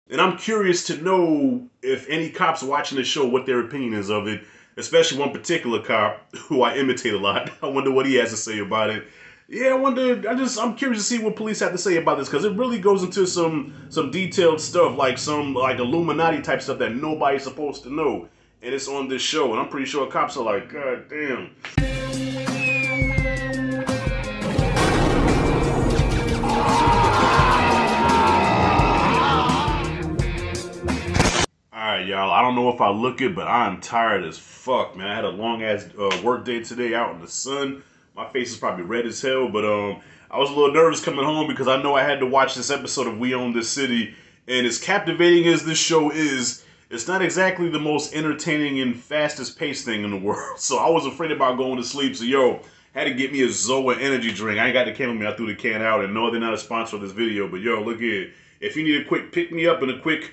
And I'm curious to know if any cops watching the show, what their opinion is of it, especially one particular cop who I imitate a lot. I wonder what he has to say about it. Yeah, I wonder. I'm curious to see what police have to say about this because it really goes into some detailed stuff, like some like Illuminati type stuff that nobody's supposed to know, and it's on this show. And I'm pretty sure cops are like, God damn. Alright, y'all. I don't know if I look it, but I'm tired as fuck, man. I had a long ass work day today out in the sun. My face is probably red as hell, but I was a little nervous coming home because I know I had to watch this episode of We Own This City. And as captivating as this show is, it's not exactly the most entertaining and fastest paced thing in the world. So I was afraid about going to sleep. So yo, had to get me a Zoa energy drink. I ain't got the can with me. I threw the can out. And no, they're not a sponsor of this video. But yo, look here. If you need a quick pick me up and a quick,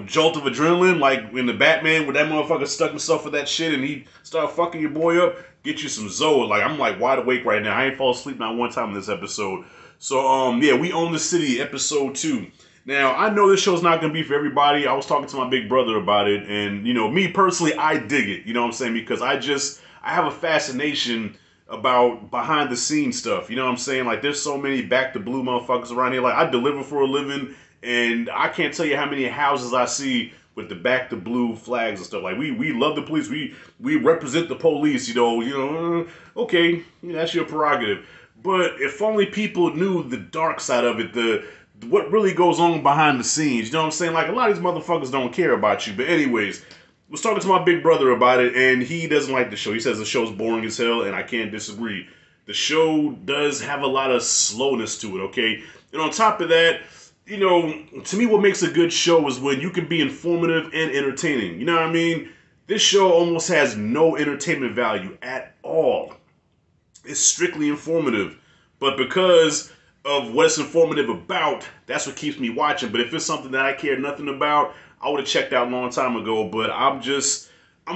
jolt of adrenaline, like in the Batman where that motherfucker stuck himself with that shit and he started fucking your boy up, get you some Zoa. Like, I'm like wide awake right now. I ain't fall asleep not one time in this episode. So, yeah, We Own the City, episode 2. Now, I know this show's not going to be for everybody. I was talking to my big brother about it, and, me personally, I dig it, you know what I'm saying? Because I have a fascination about behind the scenes stuff. You know what I'm saying? Like, there's so many back to blue motherfuckers around here. Like, I deliver for a living, and I can't tell you how many houses I see with the back to blue flags and stuff. Like, we love the police. We represent the police. Okay, that's your prerogative. But if only people knew the dark side of it, the what really goes on behind the scenes. You know what I'm saying? Like, a lot of these motherfuckers don't care about you. But anyways, was talking to my big brother about it, and he doesn't like the show. He says the show's boring as hell, and I can't disagree. The show does have a lot of slowness to it, okay? And on top of that, to me what makes a good show is when you can be informative and entertaining. You know what I mean? This show almost has no entertainment value at all. It's strictly informative. But because of what it's informative about, that's what keeps me watching. But if it's something that I care nothing about, I would have checked out a long time ago. But I'm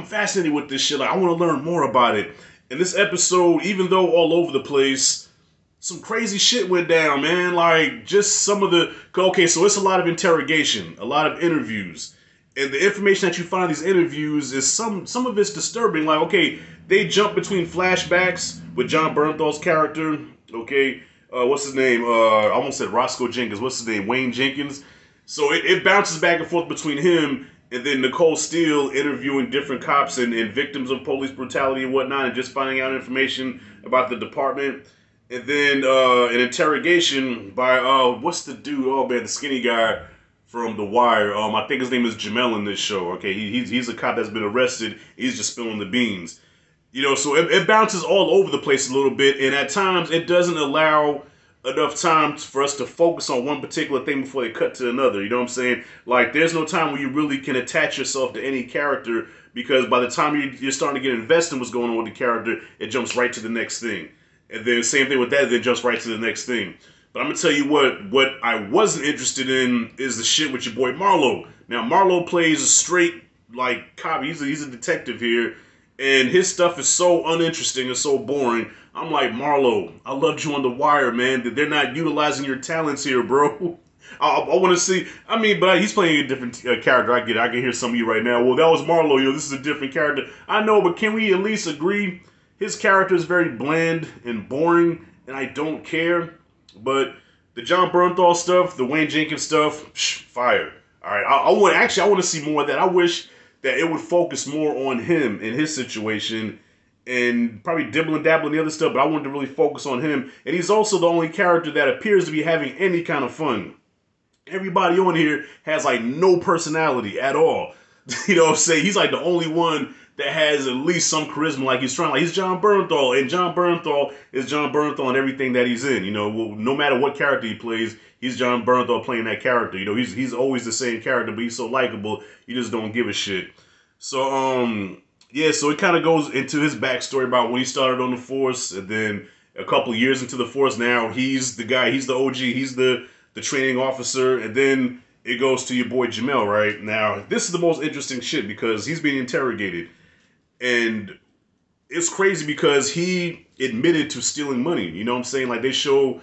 fascinated with this shit. Like, I want to learn more about it. And this episode, even though all over the place, some crazy shit went down, man. Like, just some of the... Okay, so it's a lot of interrogation, a lot of interviews. And the information that you find in these interviews is some of it's disturbing. Like, okay, they jump between flashbacks with John Bernthal's character. Okay, what's his name? I almost said Roscoe Jenkins. What's his name? Wayne Jenkins. So it bounces back and forth between him and then Nicole Steele interviewing different cops and victims of police brutality and whatnot, and just finding out information about the department. And then an interrogation by what's the dude? Oh man, the skinny guy from The Wire. I think his name is Jamel in this show. Okay, he's a cop that's been arrested. He's just spilling the beans. So it bounces all over the place a little bit, and at times it doesn't allow enough time for us to focus on one particular thing before they cut to another. You know what I'm saying? Like, there's no time where you really can attach yourself to any character, because by the time you're starting to get invested in what's going on with the character, it jumps right to the next thing. And then same thing with that, then jumps right to the next thing. But I'm going to tell you what I wasn't interested in is the shit with your boy Marlo. Now, Marlo plays a straight, like, cop. He's a detective here. And his stuff is so uninteresting and so boring. I'm like, Marlo, I loved you on The Wire, man. They're not utilizing your talents here, bro. I want to see. I mean, but he's playing a different character. I get it. I can hear some of you right now. Well, that was Marlo. This is a different character. I know, but can we at least agree his character is very bland and boring, and I don't care. But the John Bernthal stuff, the Wayne Jenkins stuff, fire. All right, I want to see more of that. I wish that it would focus more on him and his situation, and probably dibble and dabble in the other stuff, but I wanted to really focus on him. And he's also the only character that appears to be having any kind of fun. Everybody on here has, like, no personality at all. You know what I'm saying? He's, like, the only one that has at least some charisma. Like, he's John Bernthal, and John Bernthal is John Bernthal in everything that he's in. No matter what character he plays, he's John Bernthal playing that character. He's always the same character, but he's so likable, you just don't give a shit. So, yeah, so it kind of goes into his backstory about when he started on the force, and then a couple of years into the force now, he's the guy, he's the OG, he's the training officer, and then it goes to your boy Jamel, right? Now, this is the most interesting shit because he's being interrogated, and it's crazy because he admitted to stealing money. You know what I'm saying? Like, they show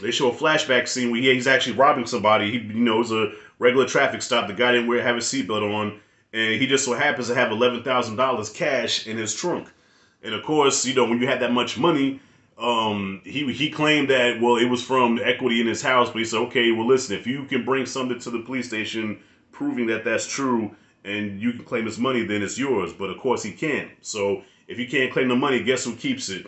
They show a flashback scene where he's actually robbing somebody. He, you know, it's a regular traffic stop. The guy didn't have his seatbelt on, and he just so happens to have $11,000 cash in his trunk. And of course, you know, when you have that much money, he claimed that, well, it was from equity in his house. But he said, okay, well, listen, if you can bring something to the police station proving that that's true, and you can claim his money, then it's yours. But of course, he can't. So if you can't claim the money, guess who keeps it?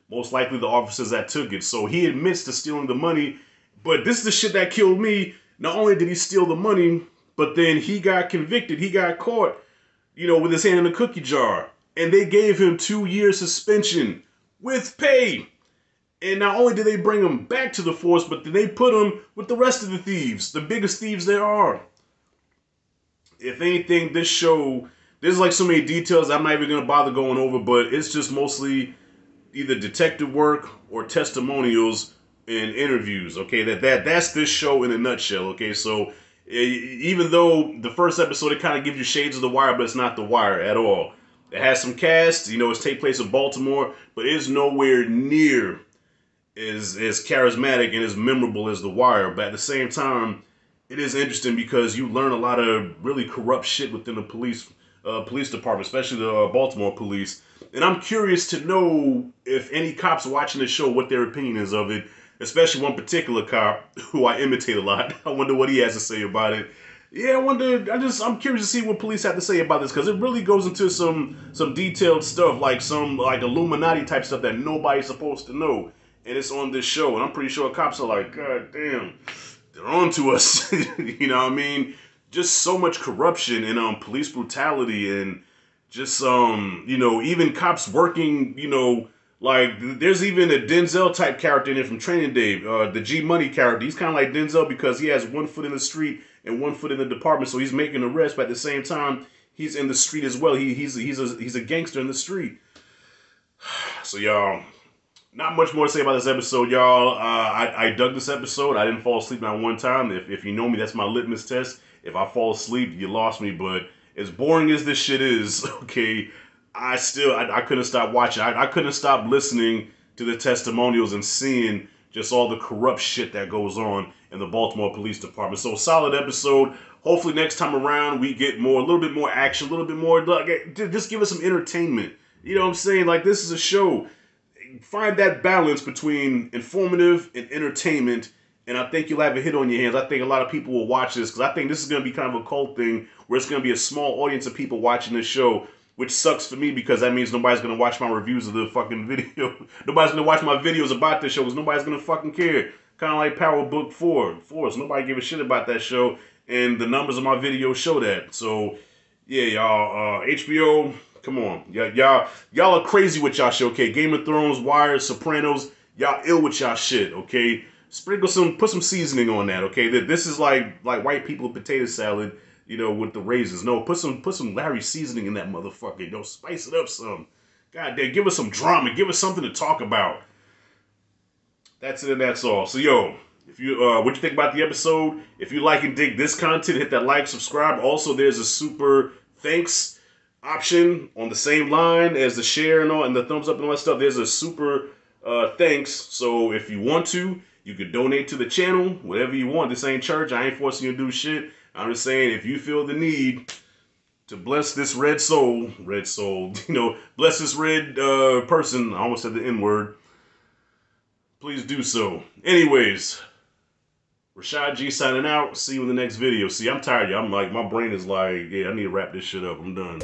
Most likely the officers that took it. So he admits to stealing the money. But this is the shit that killed me. Not only did he steal the money, but then he got convicted. He got caught, you know, with his hand in a cookie jar. And they gave him 2 years suspension with pay. And not only did they bring him back to the force, but then they put him with the rest of the thieves, the biggest thieves there are. If anything, this show, there's like so many details I'm not even going to bother going over, but it's just mostly either detective work or testimonials and interviews. Okay, that's this show in a nutshell. Okay, so even though the first episode, it kind of gives you shades of The Wire, but it's not The Wire at all. It has some cast, you know, it's take place in Baltimore, but it is nowhere near as charismatic and as memorable as The Wire. But at the same time, it is interesting because you learn a lot of really corrupt shit within the police department, especially the Baltimore police. And I'm curious to know if any cops watching the show, what their opinion is of it, especially one particular cop who I imitate a lot. I wonder what he has to say about it. Yeah, I'm curious to see what police have to say about this, because it really goes into some detailed stuff, like some Illuminati type stuff that nobody's supposed to know. And it's on this show, and I'm pretty sure cops are like, God damn, they're on to us. You know what I mean? Just so much corruption and police brutality, and just you know, even cops working, you know, like there's even a Denzel type character in it from Training Day, the G Money character. He's kind of like Denzel because he has 1 foot in the street and 1 foot in the department, so he's making arrests, but at the same time he's in the street as well. He's a gangster in the street. So y'all, not much more to say about this episode, y'all. I dug this episode. I didn't fall asleep not one time. If you know me, that's my litmus test. If I fall asleep, you lost me. But as boring as this shit is, okay, I couldn't stop watching. I couldn't stop listening to the testimonials and seeing just all the corrupt shit that goes on in the Baltimore Police Department. So solid episode. Hopefully next time around we get a little bit more action, a little bit more, just give us some entertainment. You know what I'm saying? Like, this is a show. Find that balance between informative and entertainment, and I think you'll have a hit on your hands. I think a lot of people will watch this, because I think this is going to be kind of a cult thing where it's going to be a small audience of people watching this show, which sucks for me because that means nobody's going to watch my reviews of the fucking video. Nobody's going to watch my videos about this show because nobody's going to fucking care. Kind of like Power Book 4. Force. Nobody give a shit about that show, and the numbers of my videos show that. So, yeah, y'all, HBO... Come on, y'all are crazy with y'all shit, okay? Game of Thrones, Wire, Sopranos, y'all ill with y'all shit, okay? Put some seasoning on that, okay? This is like white people potato salad, you know, with the raisins. No, put some Larry seasoning in that motherfucker. Yo, spice it up some. God damn, give us some drama, give us something to talk about. That's it and that's all. So yo, if you what you think about the episode? If you like and dig this content, hit that like, subscribe. Also, there's a super thanks option on the same line as the share and all, and the thumbs up and all that stuff. There's a super thanks. So if you want to, you can donate to the channel, whatever you want. This ain't church. I ain't forcing you to do shit. I'm just saying, if you feel the need to bless this red soul, you know, bless this red person, I almost said the N-word, please do so. Anyways, Rashad G signing out. See you in the next video. See, I'm tired, y'all. I'm like, my brain is like, yeah, I need to wrap this shit up. I'm done.